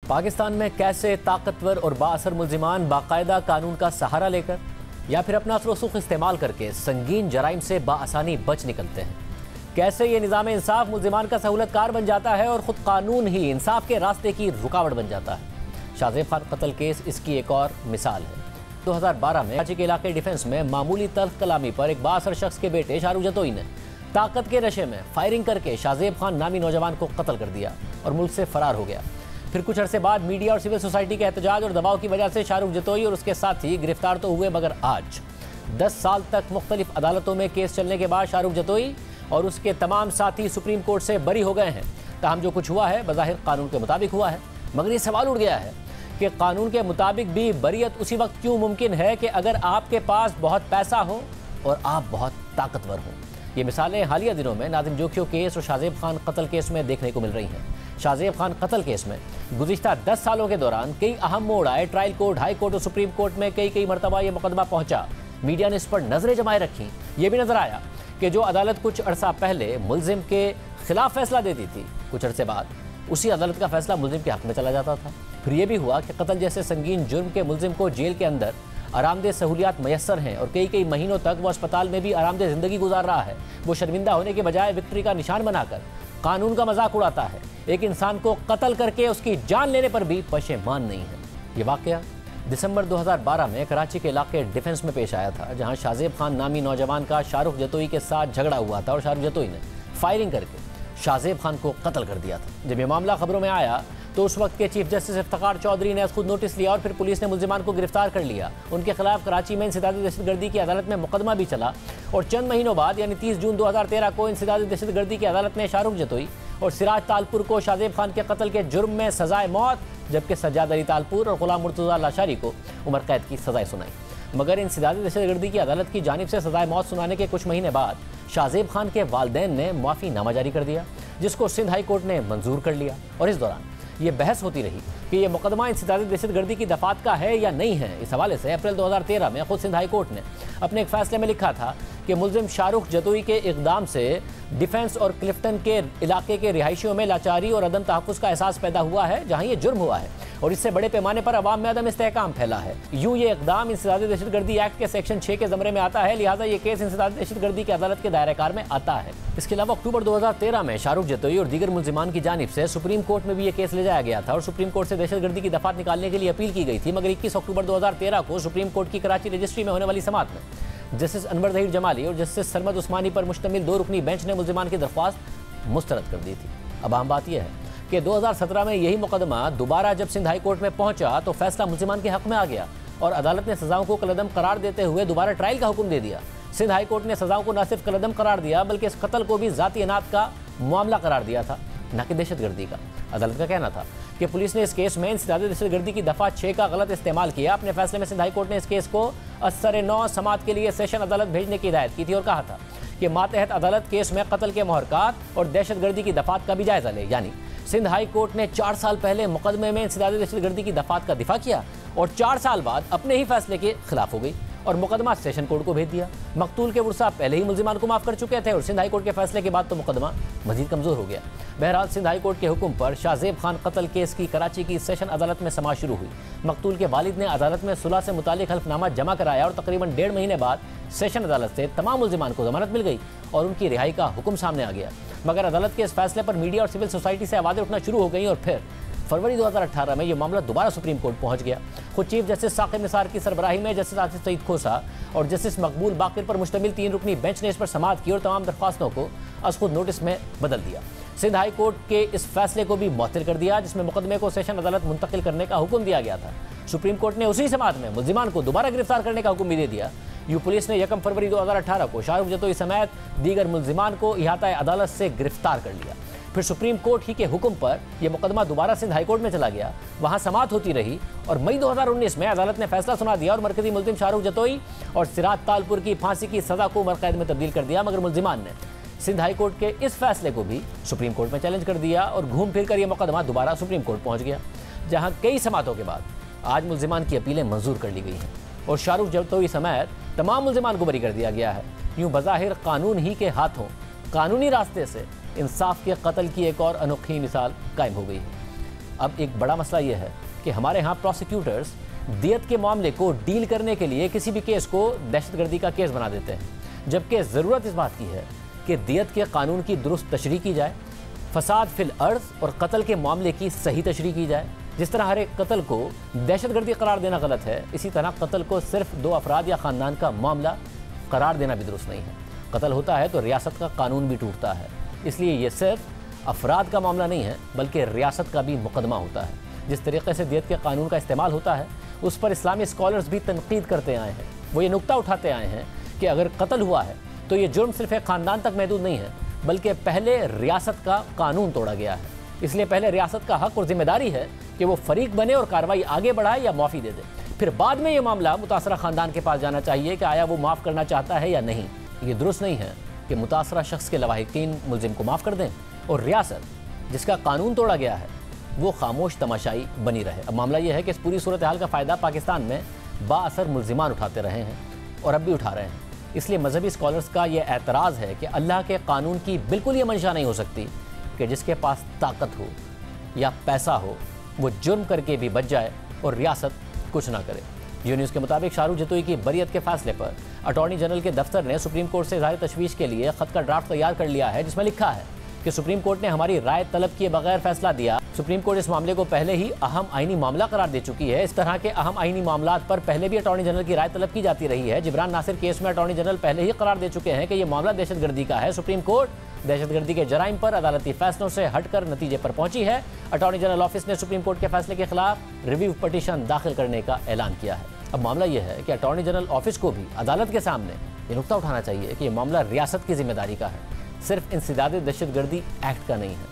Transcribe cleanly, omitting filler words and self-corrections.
पाकिस्तान में कैसे ताकतवर और बाअसर मुल्जिमान बाकायदा कानून का सहारा लेकर या फिर अपना असर-ओ-रसूख इस्तेमाल करके संगीन जराइम से बाआसानी बच निकलते हैं। कैसे ये निज़ाम इंसाफ मुल्जिमान का सहूलतकार बन जाता है और ख़ुद कानून ही इंसाफ के रास्ते की रुकावट बन जाता है। शाहज़ेब खान कत्ल केस इसकी एक और मिसाल है। 2012 में कराची के इलाके डिफेंस में मामूली तल्ख कलामी पर एक बाअसर शख्स के बेटे शाहरुख जतोई ने ताकत के नशे में फायरिंग करके शाहज़ेब खान नामी नौजवान को कत्ल कर दिया और मुल्क से फरार हो गया। फिर कुछ अरसे बाद मीडिया और सिविल सोसाइटी के एहतजाज और दबाव की वजह से शाहरुख जतोई और उसके साथी गिरफ्तार तो हुए, मगर आज 10 साल तक मुख्तलिफ अदालतों में केस चलने के बाद शाहरुख जतोई और उसके तमाम साथी सुप्रीम कोर्ट से बरी हो गए हैं। ताहम जो कुछ हुआ है बज़ाहिर कानून के मुताबिक हुआ है, मगर ये सवाल उठ गया है कि कानून के मुताबिक भी बरियत उसी वक्त क्यों मुमकिन है कि अगर आपके पास बहुत पैसा हो और आप बहुत ताकतवर हों। ये मिसालें हालिया दिनों में नाज़िम जोखियों केस और शाहज़ेब खान कत्ल केस में देखने को मिल रही हैं। शाहज़ेब खान कत्ल केस में गुज़िश्ता 10 सालों के दौरान कई अहम मोड़ आए। ट्रायल कोर्ट, हाई कोर्ट और सुप्रीम कोर्ट में कई मरतबा ये मुकदमा पहुंचा। मीडिया ने इस पर नजरें जमाए रखी। ये भी नजर आया कि जो अदालत कुछ अरसा पहले मुल्जिम के खिलाफ फैसला देती थी, कुछ अरसे बाद उसी अदालत का फैसला मुल्जिम के हक में चला जाता था। फिर यह भी हुआ कि कत्ल जैसे संगीन जुर्म के मुल्जिम को जेल के अंदर आरामदेह सहूलियात मैसर हैं और कई महीनों तक वो अस्पताल में भी आरामदेह ज़िंदगी गुजार रहा है। वो शर्मिंदा होने के बजाय विक्ट्री का निशान बनाकर कानून का मजाक उड़ाता है। एक इंसान को कत्ल करके उसकी जान लेने पर भी पशेमान नहीं है। ये वाकया दिसंबर 2012 में कराची के इलाके डिफेंस में पेश आया था, जहां शाहज़ेब खान नामी नौजवान का शाहरुख जतोई के साथ झगड़ा हुआ था और शाहरुख जतोई ने फायरिंग करके शाहज़ेब खान को कत्ल कर दिया था। जब ये मामला खबरों में आया तो उस वक्त के चीफ जस्टिस इफ्तिखार चौधरी ने खुद नोटिस लिया और फिर पुलिस ने मुल्जिमान को गिरफ्तार कर लिया। उनके खिलाफ कराची में इंसदादी दहशतगर्दी की अदालत में मुकदमा भी चला और चंद महीनों बाद यानी 30 जून 2013 को इंसदादी दहशतगर्दी की अदालत ने शाहरुख जतोई और सिराज तालपुर को शाहज़ेब खान के कत्ल के जुर्म में सजाए मौत, जबकि सज्जाद अली तालपुर और गुलाम मुर्तज़ा लाशारी को उम्र कैद की सजाएं सुनाई। मगर इंसदादी दहशतगर्दी की अदालत की जानिब से सजाए मौत सुनाने के कुछ महीने बाद शाहज़ेब खान के वालिदैन ने माफ़ीनामा जारी कर दिया, जिसको सिंध हाई कोर्ट ने मंजूर कर लिया। और इस दौरान ये बहस होती रही कि यह मुकदमा इंसदादी दहशतगर्दी की दफात का है या नहीं है। इस हवाले से अप्रैल 2013 में खुद सिंध हाई कोर्ट ने अपने एक फैसले में लिखा था कि मुल्जिम शाहरुख जतोई के इक़दाम से डिफेंस और क्लिफ्टन के इलाके के रिहायशियों में लाचारी और अदम तहफ़्फ़ुज़ का एहसास पैदा हुआ है, जहाँ ये जुर्म हुआ है और इससे बड़े पैमाने पर अवाम में अदम इस्तेहकाम फैला है। यूँ ये इक़दाम इंसदादी दहशतगर्दी एक्ट के सेक्शन 6 के ज़मरे में आता है, लिहाजा ये केस इंसदादी दहशतगर्दी की अदालत के दायरे-कार में आता है। इसके अलावा अक्टूबर 2013 में शाहरुख जतोई और दीगर मुल्जिमान की जानिब से सुप्रीम कोर्ट में भी ये केस ले जाया गया था और सुप्रीम कोर्ट से दहशतगर्दी की दफात निकालने के लिए अपील की गई थी। मगर 21 अक्टूबर 2013 को सुप्रीम कोर्ट की कराची रजिस्ट्री में होने वाली समाअत में जस्टिस अनवर ज़हीर जमाली और जस्टिस सरमद उस्मानी पर मुश्तमिल 2 रुकनी बेंच ने मुल्जिमान की दरख्वास्त मुस्तरद कर दी थी। अब अहम बात यह है कि 2017 में यही मुकदमा दोबारा जब सिंध हाई कोर्ट में पहुंचा तो फैसला मुल्जिमान के हक में आ गया और अदालत ने सजाओं को कलअदम करार देते हुए दोबारा ट्रायल का हुक्म दे दिया। सिंध हाई कोर्ट ने सजाओं को न सिर्फ कलअदम करार दिया बल्कि इस कत्ल को भी ज़ाती अनात का मामला करार दिया था, न कि दहशतगर्दी का। अदालत का कहना था कि पुलिस ने इस केस में इंसदादी दहशतगर्दी की दफ़ा 6 का गलत इस्तेमाल किया। अपने फैसले में सिंध हाई कोर्ट ने इस केस को असर-ए-नौ समाअत के लिए सेशन अदालत भेजने की हिदायत की थी और कहा था कि मातहत अदालत केस में कत्ल के मुहरकात और दहशतगर्दी की दफ़ात का भी जायजा ले। यानी सिंध हाई कोर्ट ने 4 साल पहले मुकदमे में इंसदादी दहशतगर्दी की दफ़ात का दिफा किया और 4 साल बाद अपने ही फैसले के खिलाफ हो गई और मुकदमा सेशन कोर्ट को भेज दिया। मकतूल के वुरसा पहले ही मुल्जिमान को माफ़ कर चुके थे और सिंध हाई कोर्ट के फैसले के बाद तो मुकदमा मजीद कमज़ोर हो गया। बहरहाल सिंध हाई कोर्ट के हुक्म पर शाहज़ेब खान कत्ल केस की कराची की सेशन अदालत में समाअत शुरू हुई। मकतूल के वालिद ने अदालत में सुलह से मुतालिक हल्फनामा जमा कराया और तकरीबन 1.5 महीने बाद सेशन अदालत से तमाम मुल्जिमान को जमानत मिल गई और उनकी रिहाई का हुक्म सामने आ गया। मगर अदालत के इस फैसले पर मीडिया और सिविल सोसाइटी से आवाज़ें उठना शुरू हो गई और फिर फरवरी 2018 में यह मामला दोबारा सुप्रीम कोर्ट पहुंच गया। खुद चीफ जस्टिस साकिब निसार की सरबराही में जस्टिस आसिफ सईद खोसा और जस्टिस मकबूल बाकिर पर मुश्तमिल 3 रुकनी बेंच ने इस पर समाअत की और तमाम दरख्वास्तों को खुद नोटिस में बदल दिया। सिंध हाई कोर्ट के इस फैसले को भी मुअत्तल कर दिया, जिसमें मुकदमे को सेशन अदालत मुंतकिल करने का हुक्म दिया गया था। सुप्रीम कोर्ट ने उसी समाअत में मुल्जिमान को दोबारा गिरफ्तार करने का हुक्म भी दे दिया। यूँ पुलिस ने 1 फरवरी 2018 को शाहरुख जतोई समेत दीगर मुल्जिमान को इहाता अदालत से गिरफ्तार कर लिया। फिर सुप्रीम कोर्ट ही के हुक्म पर यह मुकदमा दोबारा सिंध हाई कोर्ट में चला गया, वहां समाअत होती रही और मई 2019 में अदालत ने फैसला सुना दिया और मरकजी मुल्जिम शाहरुख जतोई और सिराज तालपुर की फांसी की सजा को उम्र कैद में तब्दील कर दिया। मगर मुल्जिमान ने सिंध हाई कोर्ट के इस फैसले को भी सुप्रीम कोर्ट में चैलेंज कर दिया और घूम फिर कर यह मुकदमा दोबारा सुप्रीम कोर्ट पहुंच गया, जहां कई समाअतों के बाद आज मुल्जिमान की अपीलें मंजूर कर ली गई हैं और शाहरुख जतोई समेत तमाम मुल्जिमान को बरी कर दिया गया है। यूँ बज़ाहिर कानून ही के हाथों कानूनी रास्ते से इंसाफ के कत्ल की एक और अनोखी मिसाल कायम हो गई है। अब एक बड़ा मसला यह है कि हमारे यहाँ प्रोसिक्यूटर्स दियत के मामले को डील करने के लिए किसी भी केस को दहशतगर्दी का केस बना देते हैं, जबकि ज़रूरत इस बात की है कि दियत के कानून की दुरुस्त तशरीह की जाए, फसाद फिल अर्ज़ और कत्ल के मामले की सही तशरीह की जाए। जिस तरह हर एक कत्ल को दहशतगर्दी करार देना गलत है, इसी तरह कत्ल को सिर्फ 2 अफराद या ख़ानदान का मामला करार देना भी दुरुस्त नहीं है। कत्ल होता है तो रियासत का कानून भी टूटता है, इसलिए ये सिर्फ अफराद का मामला नहीं है बल्कि रियासत का भी मुकदमा होता है। जिस तरीके से दियत के कानून का इस्तेमाल होता है उस पर इस्लामी स्कॉलर्स भी तनकीद करते आए हैं। वो ये नुक्ता उठाते आए हैं कि अगर कत्ल हुआ है तो ये जुर्म सिर्फ एक ख़ानदान तक महदूद नहीं है, बल्कि पहले रियासत का कानून तोड़ा गया है। इसलिए पहले रियासत का हक और जिम्मेदारी है कि वो फरीक बने और कार्रवाई आगे बढ़ाए या माफ़ी दे दे। फिर बाद में ये मामला मुतासरा ख़ानदान के पास जाना चाहिए कि आया वो माफ़ करना चाहता है या नहीं। ये दुरुस्त नहीं है कि मुतासरा शख्स के लवाहिकीन मुलजिम को माफ़ कर दें और रियासत जिसका कानून तोड़ा गया है वो खामोश तमाशाई बनी रहे। अब मामला यह है कि इस पूरी सूरत हाल का फ़ायदा पाकिस्तान में बाअसर मुलजिमान उठाते रहे हैं और अब भी उठा रहे हैं। इसलिए मजहबी स्कॉलर्स का यह एतराज़ है कि अल्लाह के कानून की बिल्कुल ये मंशा नहीं हो सकती कि जिसके पास ताकत हो या पैसा हो वो जुर्म करके भी बच जाए और रियासत कुछ ना करे। जियो न्यूज़ के मुताबिक शाहरुख जतोई की बरियत के फैसले पर अटॉर्नी जनरल के दफ्तर ने सुप्रीम कोर्ट से इज़हार तशवीश के लिए ख़त का ड्राफ्ट तैयार कर लिया है, जिसमें लिखा है कि सुप्रीम कोर्ट ने हमारी राय तलब किए बगैर फैसला दिया। सुप्रीम कोर्ट इस मामले को पहले ही अहम आईनी मामला करार दे चुकी है। इस तरह के अहम आईनी मामलात पर पहले भी अटॉर्नी जनरल की राय तलब की जाती रही है। जिब्रान नासिर केस में अटॉर्नी जनरल पहले ही करार दे चुके हैं कि यह मामला दहशतगर्दी का है। सुप्रीम कोर्ट दहशतगर्दी के जराइम पर अदालती फैसलों से हटकर नतीजे पर पहुंची है। अटॉर्नी जनरल ऑफिस ने सुप्रीम कोर्ट के फैसले के खिलाफ रिव्यू पिटीशन दाखिल करने का ऐलान किया है। अब मामला यह है कि अटॉर्नी जनरल ऑफिस को भी अदालत के सामने ये नुक्ता उठाना चाहिए कि यह मामला रियासत की जिम्मेदारी का है, सिर्फ इंसदाद दहशतगर्दी एक्ट का नहीं है।